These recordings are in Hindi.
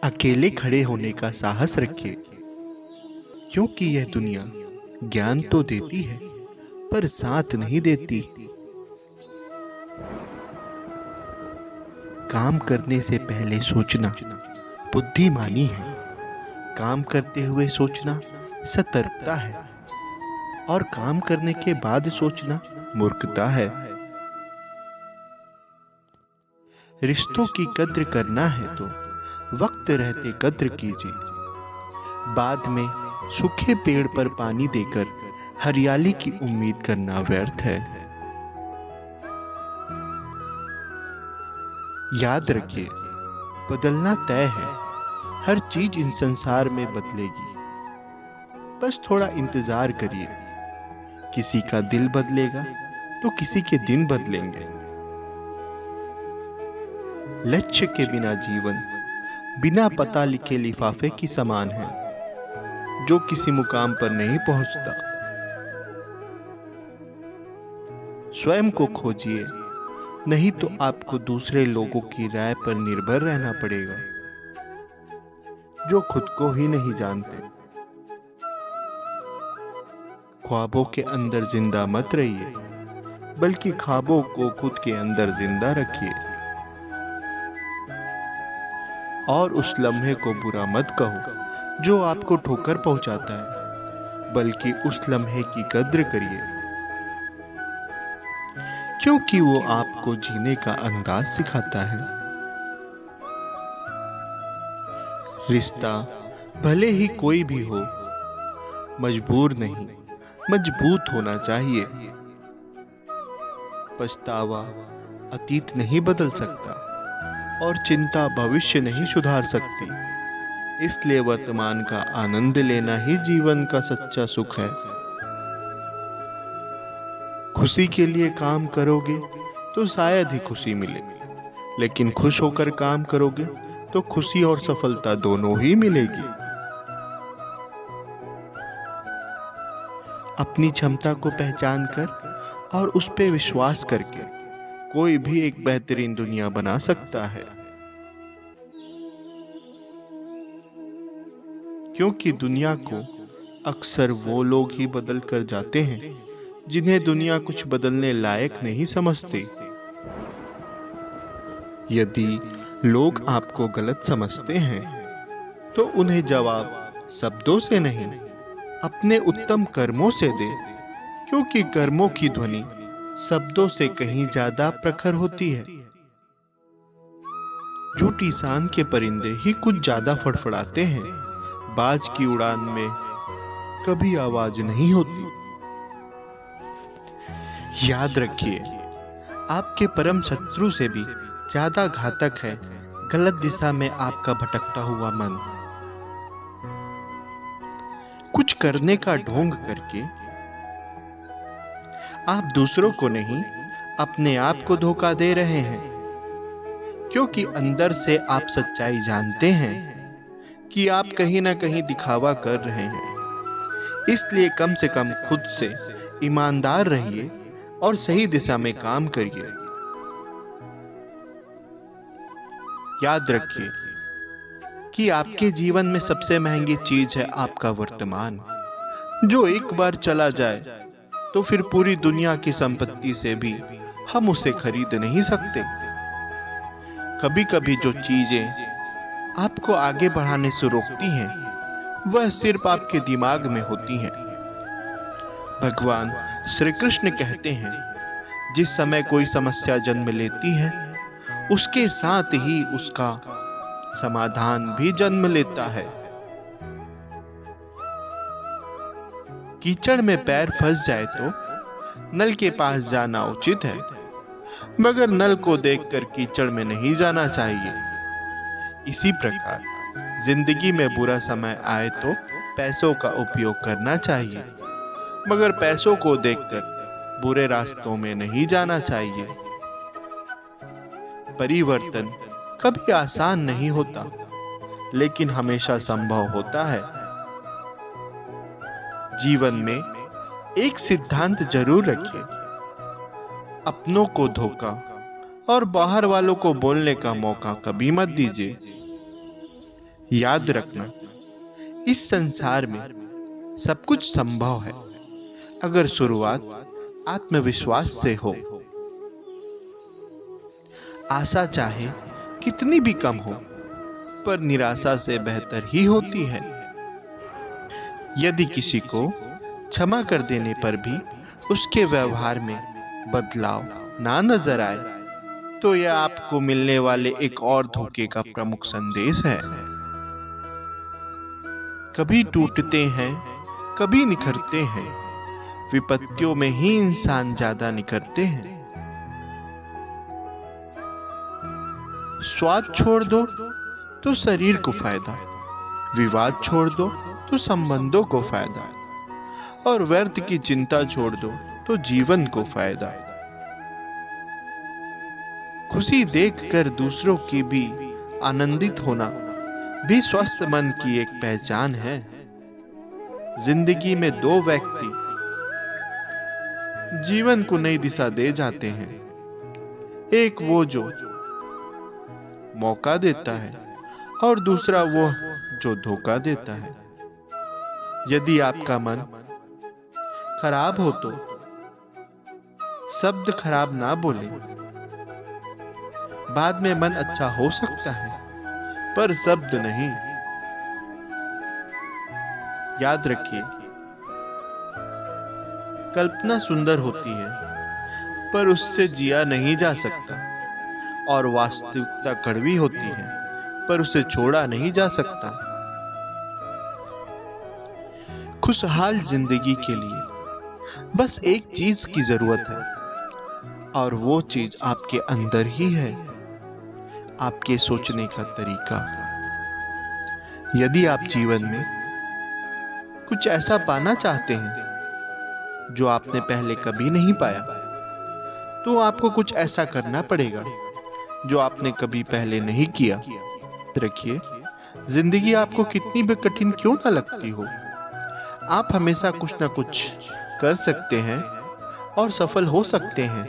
अकेले खड़े होने का साहस रखिए, क्योंकि यह दुनिया ज्ञान तो देती है पर साथ नहीं देती। काम करने से पहले सोचना बुद्धिमानी है। काम करते हुए सोचना सतर्कता है और काम करने के बाद सोचना मूर्खता है। रिश्तों की कद्र करना है तो वक्त रहते कद्र कीजिए। बाद में सूखे पेड़ पर पानी देकर हरियाली की उम्मीद करना व्यर्थ है। याद रखिए, बदलना तय है। हर चीज इन संसार में बदलेगी, बस थोड़ा इंतजार करिए। किसी का दिल बदलेगा तो किसी के दिन बदलेंगे। लक्ष्य के बिना जीवन बिना पता लिखे लिफाफे की समान है, जो किसी मुकाम पर नहीं पहुंचता। स्वयं को खोजिए, नहीं तो आपको दूसरे लोगों की राय पर निर्भर रहना पड़ेगा, जो खुद को ही नहीं जानते। ख्वाबों के अंदर जिंदा मत रहिए, बल्कि ख्वाबों को खुद के अंदर जिंदा रखिए। और उस लम्हे को बुरा मत कहो जो आपको ठोकर पहुंचाता है, बल्कि उस लम्हे की कद्र करिए, क्योंकि वो आपको जीने का अंदाज सिखाता है। रिश्ता भले ही कोई भी हो, मजबूर नहीं मजबूत होना चाहिए। पछतावा अतीत नहीं बदल सकता और चिंता भविष्य नहीं सुधार सकती। इसलिए वर्तमान का आनंद लेना ही जीवन का सच्चा सुख है। खुशी के लिए काम करोगे तो शायद ही खुशी मिले, लेकिन खुश होकर काम करोगे तो खुशी और सफलता दोनों ही मिलेगी। अपनी क्षमता को पहचान कर और उस पे विश्वास करके कोई भी एक बेहतरीन दुनिया बना सकता है। क्योंकि दुनिया को अक्सर वो लोग ही बदल कर जाते हैं जिन्हें दुनिया कुछ बदलने लायक नहीं समझते। यदि लोग आपको गलत समझते हैं तो उन्हें जवाब शब्दों से नहीं, अपने उत्तम कर्मों से दे, क्योंकि कर्मों की ध्वनि शब्दों से कहीं ज्यादा प्रखर होती है। झूठी शान के परिंदे ही कुछ ज्यादा फड़फड़ाते हैं, बाज की उड़ान में कभी आवाज नहीं होती। याद रखिए, आपके परम शत्रु से भी ज्यादा घातक है गलत दिशा में आपका भटकता हुआ मन। कुछ करने का ढोंग करके आप दूसरों को नहीं, अपने आप को धोखा दे रहे हैं, क्योंकि अंदर से आप सच्चाई जानते हैं कि आप कहीं ना कहीं दिखावा कर रहे हैं। इसलिए कम से कम खुद से ईमानदार रहिए और सही दिशा में काम करिए। याद रखिए कि आपके जीवन में सबसे महंगी चीज है आपका वर्तमान, जो एक बार चला जाए तो फिर पूरी दुनिया की संपत्ति से भी हम उसे खरीद नहीं सकते। कभी कभी जो चीजें आपको आगे बढ़ाने से रोकती हैं, वह सिर्फ आपके दिमाग में होती हैं। भगवान श्री कृष्ण कहते हैं, जिस समय कोई समस्या जन्म लेती है, उसके साथ ही उसका समाधान भी जन्म लेता है। कीचड़ में पैर फंस जाए तो नल के पास जाना उचित है, मगर नल को देखकर कीचड़ में नहीं जाना चाहिए। इसी प्रकार जिंदगी में बुरा समय आए तो पैसों का उपयोग करना चाहिए, मगर पैसों को देखकर बुरे रास्तों में नहीं जाना चाहिए। परिवर्तन कभी आसान नहीं होता, लेकिन हमेशा संभव होता है। जीवन में एक सिद्धांत जरूर रखिए, अपनों को धोखा और बाहर वालों को बोलने का मौका कभी मत दीजिए। याद रखना, इस संसार में सब कुछ संभव है अगर शुरुआत आत्मविश्वास से हो। आशा चाहे कितनी भी कम हो, पर निराशा से बेहतर ही होती है। यदि किसी को क्षमा कर देने पर भी उसके व्यवहार में बदलाव ना नजर आए, तो यह आपको मिलने वाले एक और धोखे का प्रमुख संदेश है। कभी टूटते हैं, कभी निखरते हैं, विपत्तियों में ही इंसान ज्यादा निखरते हैं। स्वाद छोड़ दो तो शरीर को फायदा, विवाद छोड़ दो तो संबंधों को फायदा, और व्यर्थ की चिंता छोड़ दो तो जीवन को फायदा। खुशी देखकर दूसरों की भी आनंदित होना भी स्वस्थ मन की एक पहचान है। जिंदगी में दो व्यक्ति जीवन को नई दिशा दे जाते हैं, एक वो जो मौका देता है और दूसरा वो जो धोखा देता है। यदि आपका मन खराब हो तो शब्द खराब ना बोले। बाद में मन अच्छा हो सकता है, पर शब्द नहीं। याद रखिए, कल्पना सुंदर होती है, पर उससे जिया नहीं जा सकता, और वास्तविकता कड़वी होती है, पर उसे छोड़ा नहीं जा सकता। खुशहाल जिंदगी के लिए बस एक चीज की जरूरत है, और वो चीज आपके अंदर ही है, आपके सोचने का तरीका। यदि आप जीवन में कुछ ऐसा पाना चाहते हैं जो आपने पहले कभी नहीं पाया, तो आपको कुछ ऐसा करना पड़ेगा जो आपने कभी पहले नहीं किया। रखिए, जिंदगी आपको कितनी भी कठिन क्यों ना लगती हो, आप हमेशा कुछ ना कुछ कर सकते हैं और सफल हो सकते हैं।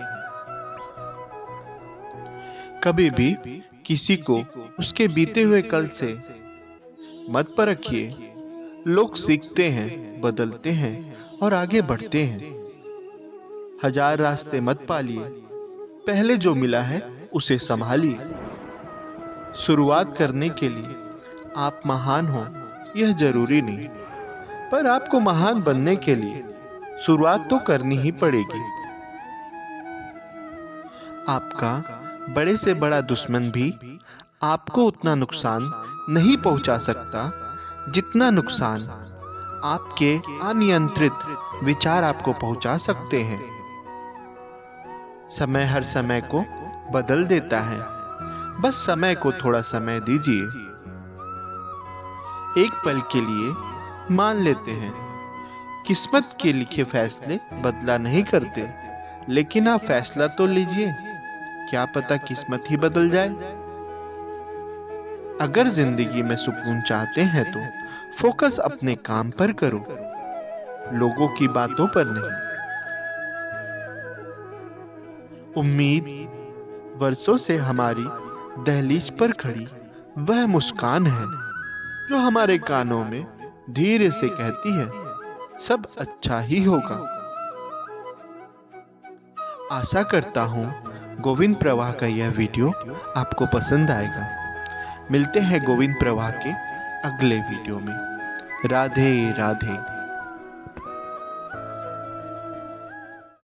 कभी भी किसी को उसके बीते हुए कल से मत परखिए। लोग सीखते हैं, बदलते हैं और आगे बढ़ते हैं। हजार रास्ते मत पालिए, पहले जो मिला है उसे संभालिए। शुरुआत करने के लिए आप महान हो यह जरूरी नहीं, पर आपको महान बनने के लिए शुरुआत तो करनी ही पड़ेगी। आपका बड़े से बड़ा दुश्मन भी आपको उतना नुकसान नहीं पहुंचा सकता जितना नुकसान आपके अनियंत्रित विचार आपको पहुंचा सकते हैं। समय हर समय को बदल देता है, बस समय को थोड़ा समय दीजिए। एक पल के लिए मान लेते हैं, किस्मत के लिखे फैसले बदला नहीं करते, लेकिन आप फैसला तो लीजिए, क्या पता किस्मत ही बदल जाए। अगर जिंदगी में सुकून चाहते हैं तो फोकस अपने काम पर करो, लोगों की बातों पर नहीं। उम्मीद वर्षों से हमारी दहलीज पर खड़ी वह मुस्कान है जो हमारे कानों में धीरे से कहती है, सब अच्छा ही होगा। आशा करता हूं गोविंद प्रवाह का यह वीडियो आपको पसंद आएगा। मिलते हैं गोविंद प्रवाह के अगले वीडियो में। राधे राधे।